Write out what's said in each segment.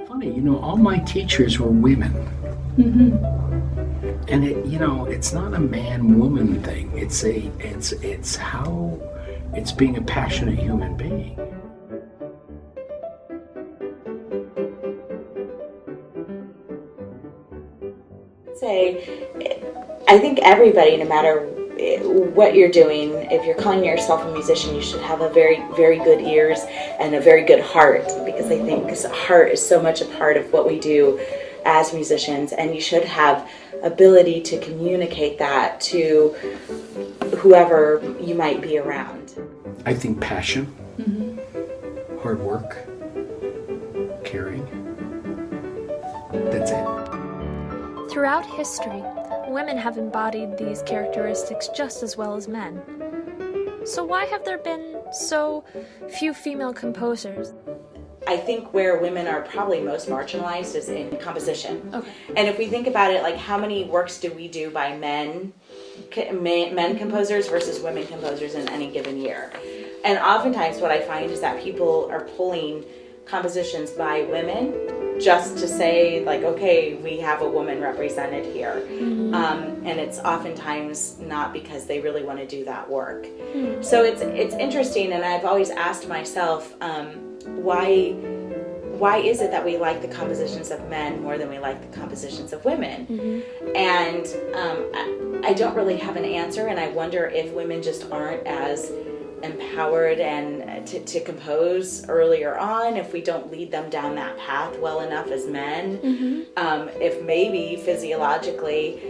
Funny, all my teachers were women. And it's not a man-woman thing. It's how it's being a passionate human being. I think everybody, no matter what you're doing, if you're calling yourself a musician, you should have a very, very good ears and a very good heart, because I think heart is so much a part of what we do as musicians, and you should have ability to communicate that to whoever you might be around. I think passion, hard work, caring, that's it. Throughout history, women have embodied these characteristics just as well as men. So why have there been so few female composers? I think where women are probably most marginalized is in composition. Okay. And if we think about it, like how many works do we do by men composers versus women composers in any given year? And oftentimes what I find is that people are pulling compositions by women just to say, like, okay, we have a woman represented here. And it's oftentimes not because they really want to do that work. So it's interesting, and I've always asked myself, why is it that we like the compositions of men more than we like the compositions of women? And I don't really have an answer, and I wonder if women just aren't as empowered and to compose earlier on, if we don't lead them down that path well enough as men. If maybe physiologically,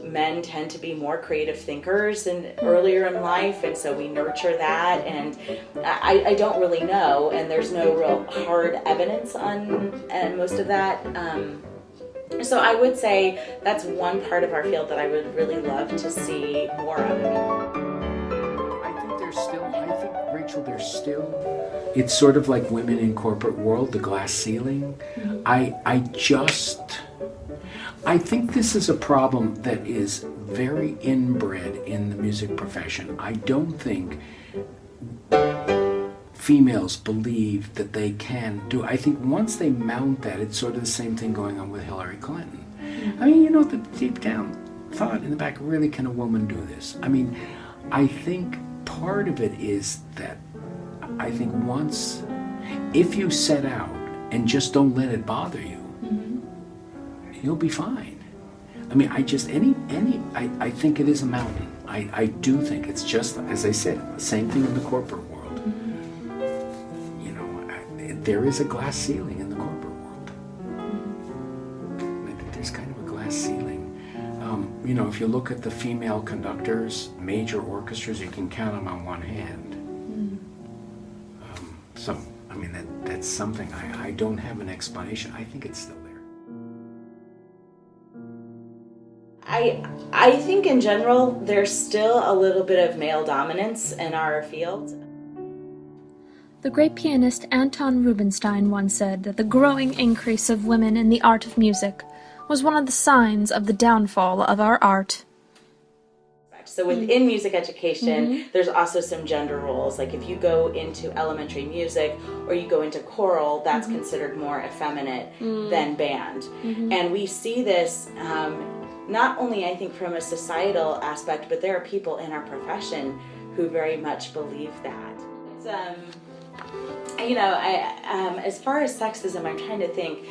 men tend to be more creative thinkers earlier in life, and so we nurture that, and I don't really know, and there's no real hard evidence on most of that. So I would say that's one part of our field that I would really love to see more of. Rachel, it's sort of like women in corporate world, the glass ceiling. I think this is a problem that is very inbred in the music profession. I don't think females believe that they can do it. I think once they mount that, it's sort of the same thing going on with Hillary Clinton. I mean, the deep down thought in the back, really, can a woman do this? I mean, I think part of it is that I think if you set out and just don't let it bother you, you'll be fine. I mean, I think it is a mountain. I do think it's just, as I said, the same thing in the corporate world. There is a glass ceiling in the corporate world. There's kind of a glass ceiling. If you look at the female conductors, major orchestras, you can count them on one hand. So, I mean, that's something. I don't have an explanation. I think it's still there. I think in general, there's still a little bit of male dominance in our field. The great pianist Anton Rubinstein once said that the growing increase of women in the art of music was one of the signs of the downfall of our art. So within music education, there's also some gender roles. Like if you go into elementary music or you go into choral, that's considered more effeminate than band. And we see this not only, I think, from a societal aspect, but there are people in our profession who very much believe that. It's, as far as sexism, I'm trying to think.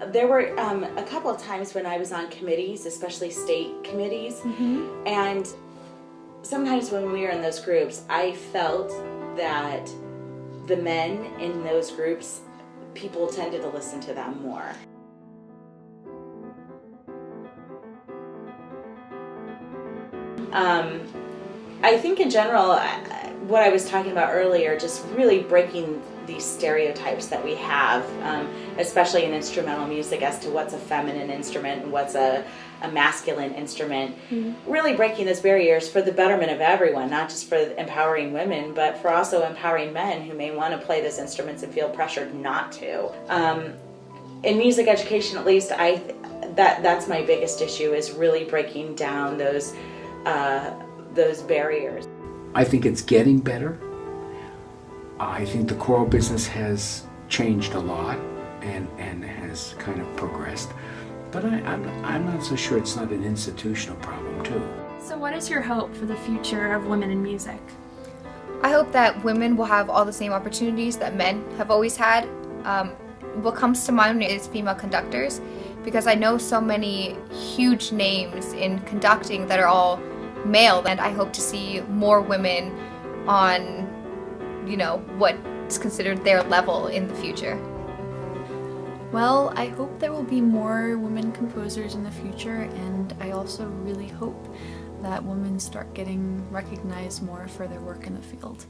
There were a couple of times when I was on committees, especially state committees, and sometimes when we were in those groups, I felt that the men in those groups, people tended to listen to them more. I think in general, what I was talking about earlier, just really breaking these stereotypes that we have, especially in instrumental music, as to what's a feminine instrument and what's a masculine instrument. Really breaking those barriers for the betterment of everyone, not just for empowering women, but for also empowering men who may want to play those instruments and feel pressured not to. In music education, at least, that's my biggest issue, is really breaking down those barriers. I think it's getting better. I think the choral business has changed a lot. and has kind of progressed. But I'm not so sure it's not an institutional problem too. So, what is your hope for the future of women in music? I hope that women will have all the same opportunities that men have always had. What comes to mind is female conductors, because I know so many huge names in conducting that are all male, and I hope to see more women on, what's considered their level in the future. Well, I hope there will be more women composers in the future, and I also really hope that women start getting recognized more for their work in the field.